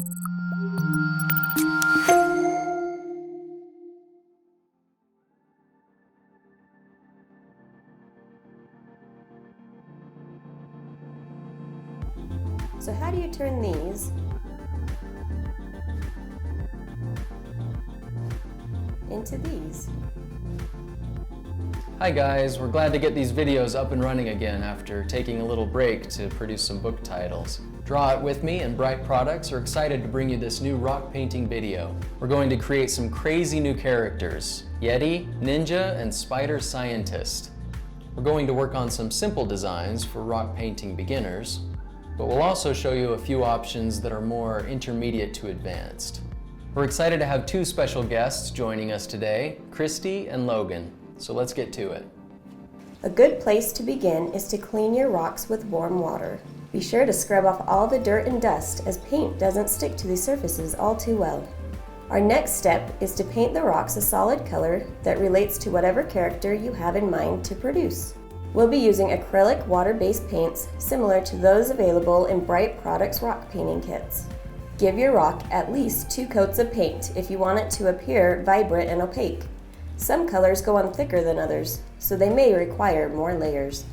So how do you turn these into these? Hi guys, we're glad to get these videos up and running again after taking a little break to produce some book titles. Draw It With Me and Bryte Products are excited to bring you this new rock painting video. We're going to create some crazy new characters: Yeti, Ninja, and Spider Scientist. We're going to work on some simple designs for rock painting beginners, but we'll also show you a few options that are more intermediate to advanced. We're excited to have two special guests joining us today, Christie and Logan. So let's get to it. A good place to begin is to clean your rocks with warm water. Be sure to scrub off all the dirt and dust, as paint doesn't stick to these surfaces all too well. Our next step is to paint the rocks a solid color that relates to whatever character you have in mind to produce. We'll be using acrylic water-based paints similar to those available in Bryte Products rock painting kits. Give your rock at least 2 coats of paint if you want it to appear vibrant and opaque. Some colors go on thicker than others, so they may require more layers.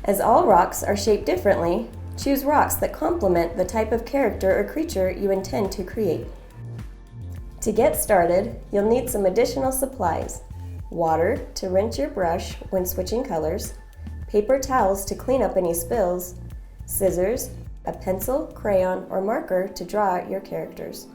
As all rocks are shaped differently, choose rocks that complement the type of character or creature you intend to create. To get started, you'll need some additional supplies: water to rinse your brush when switching colors, paper towels to clean up any spills, scissors, a pencil, crayon, or marker to draw your characters.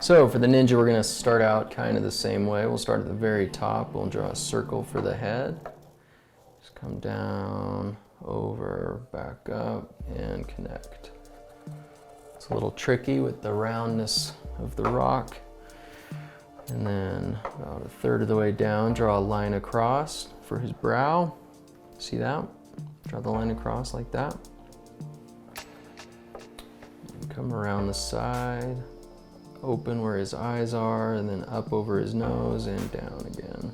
So for the ninja, we're going to start out kind of the same way. We'll start at the very top. We'll draw a circle for the head. Just come down, over, back up, and connect. It's a little tricky with the roundness of the rock. And then about a third of the way down, draw a line across for his brow. See that? Draw the line across like that. And come around the side. Open where his eyes are, and then up over his nose and down again.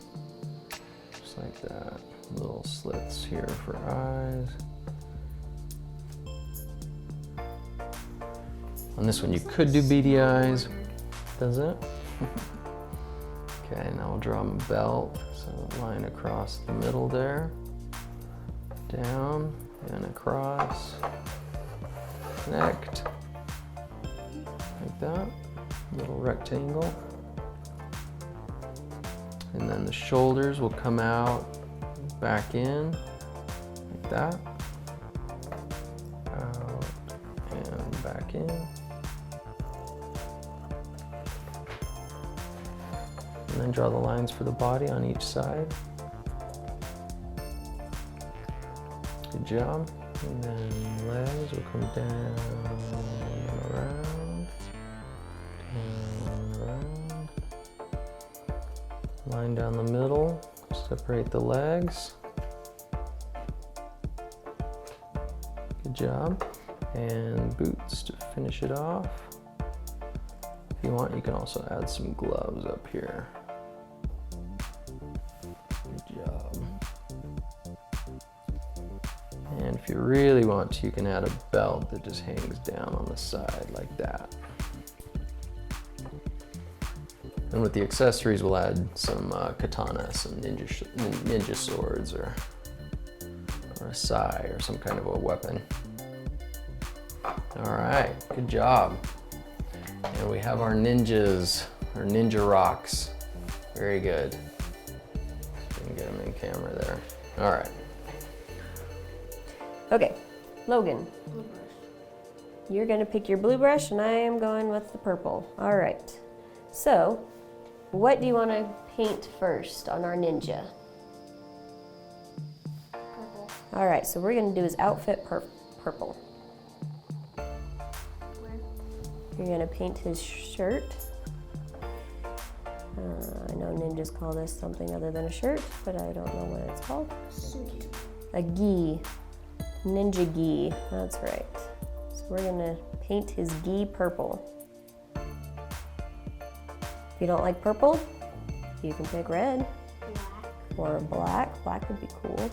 Just like that. Little slits here for eyes. On this one you could do beady eyes. Does it? Okay, now we'll draw him a belt. So line across the middle there. Down and across. Connect. Like that. Little rectangle. And then the shoulders will come out, back in, like that. Out and back in. And then draw the lines for the body on each side. Good job. And then legs will come down and around. And around. Line down the middle, separate the legs. Good job. And boots to finish it off. If you want, you can also add some gloves up here. Good job. And if you really want to, you can add a belt that just hangs down on the side like that. And with the accessories, we'll add some katana, some ninja swords, or a sai, or some kind of a weapon. All right, good job. And we have our ninjas, our ninja rocks. Very good. You can get them in camera there. All right. Okay, Logan. Blue brush. You're gonna pick your blue brush and I am going with the purple. All right, so what do you want to paint first on our ninja? Purple. All right, so we're gonna do his outfit purple. Where? You're gonna paint his shirt. I know ninjas call this something other than a shirt, but I don't know what it's called. Suit. A gi. Ninja gi, that's right. So we're gonna paint his gi purple. If you don't like purple, you can pick red. Black. Or black. Black would be cool.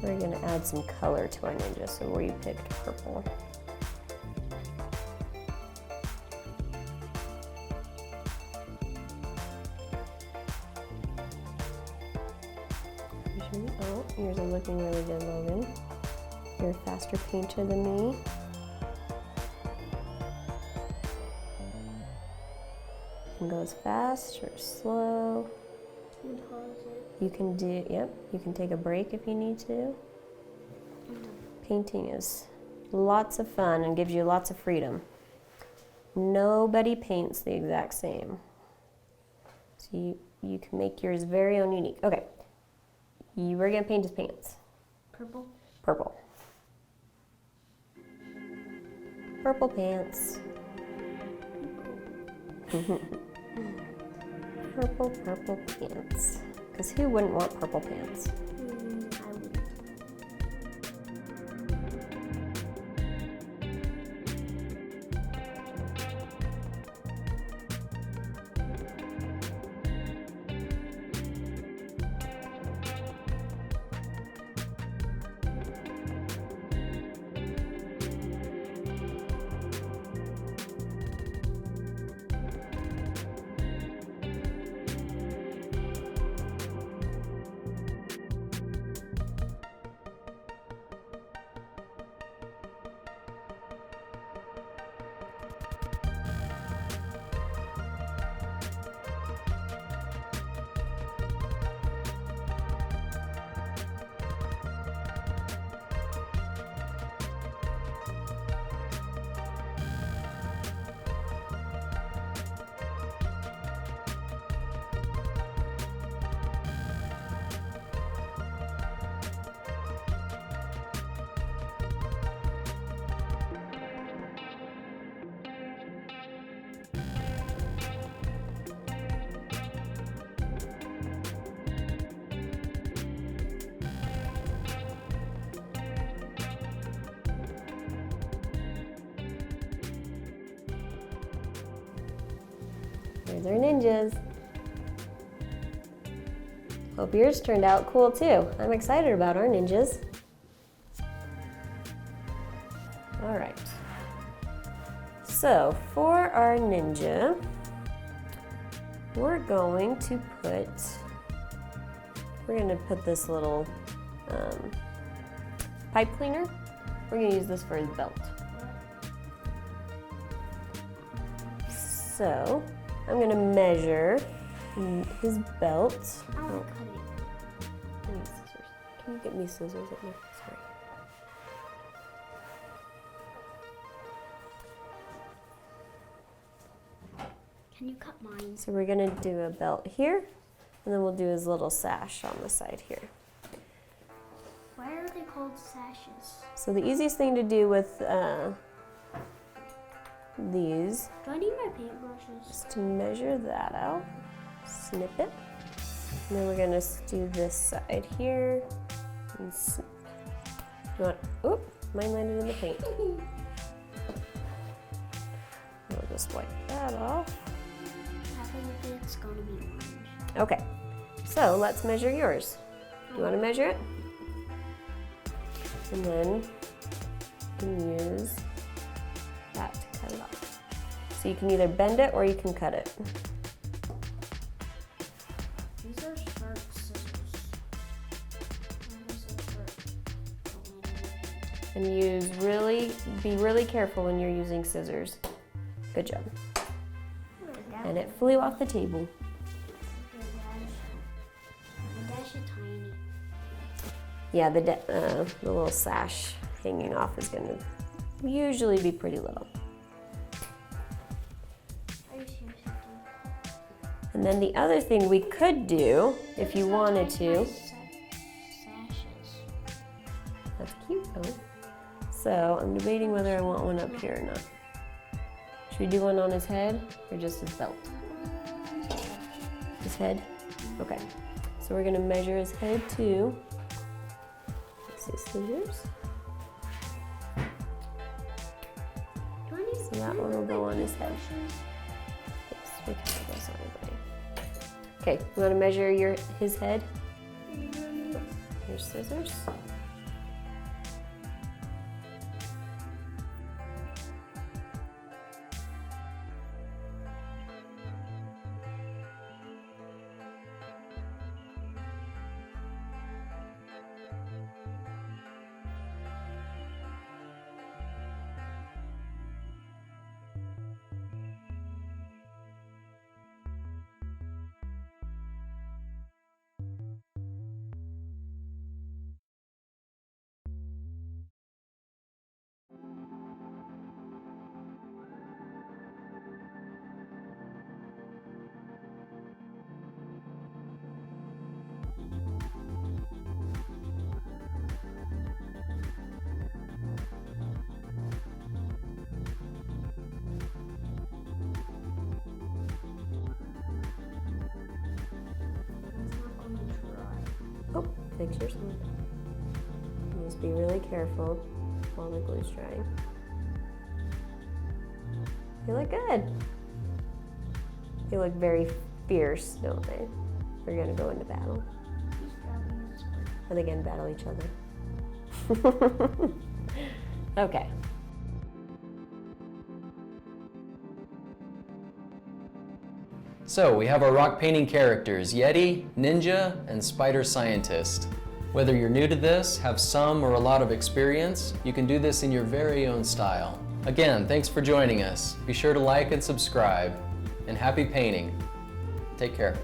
We're gonna add some color to our ninja, so where you picked purple. Oh, yours are looking really good, Logan. You're a faster painter than me. You can go as fast or slow. You can do, yep, you can take a break if you need to. Painting is lots of fun and gives you lots of freedom. Nobody paints the exact same. So you can make yours very own unique. Okay, you were gonna paint his pants. Purple. Purple. Purple pants. Purple pants. Because who wouldn't want purple pants? I would. Here's our ninjas. Hope yours turned out cool too. I'm excited about our ninjas. All right. So for our ninja, we're going to put this little pipe cleaner. We're going to use this for his belt. So I'm going to measure his belt. I want to cut it. I need scissors. Can you get me scissors at me? Sorry. Can you cut mine? So we're gonna do a belt here, and then we'll do his little sash on the side here. Why are they called sashes? So the easiest thing to do with these Do I need my paintbrushes? is to measure that out, snip it, and then we're gonna do this side here, and snip. Oop, mine landed in the paint. We'll just wipe that off. I think it's gonna be orange. Okay, so let's measure yours. Do you want to measure it? And then you can use that to cut it off. So you can either bend it or you can cut it. These are sharp scissors. And be really careful when you're using scissors. Good job. And it flew off the table. My dash is tiny. Yeah, the little sash hanging off is gonna usually be pretty little. Are you serious? And then the other thing we could do, if you wanted to, Sashes. that's cute though. So I'm debating whether I want one up here or not. Should we do one on his head or just his belt? His head? Okay. So we're gonna measure his head too. Let's see, scissors. So that one will go on his head. Yes, we can put this on his head. Okay, you wanna measure his head? Your scissors. Oh, fix your sword. Just be really careful while the glue's drying. You look good. They look very fierce, don't they? They're gonna go into battle. He's grabbing his sword. And again, battle each other. Okay. So we have our rock painting characters, Yeti, Ninja, and Spider Scientist. Whether you're new to this, have some or a lot of experience, you can do this in your very own style. Again, thanks for joining us. Be sure to like and subscribe, and happy painting. Take care.